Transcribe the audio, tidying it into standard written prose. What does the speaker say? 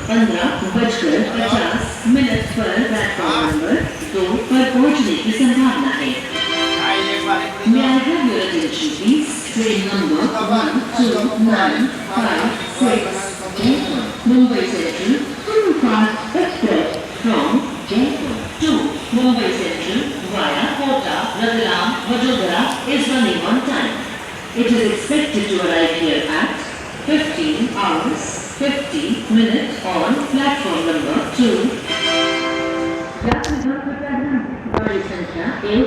15:50 पर platform number 2 पर पहुंचने की संभावना है। May I have your attention please? Train number 12956 Jaipur, Mumbai Central, Superfast Express from Jaipur to Mumbai Central via Kota, Ratlam, Vadodara is running on time. It is expected to arrive here at 15 hours 50 minutes on platform number 2. यात्रीगण कृपया ध्यान दें, गाड़ी संख्या 1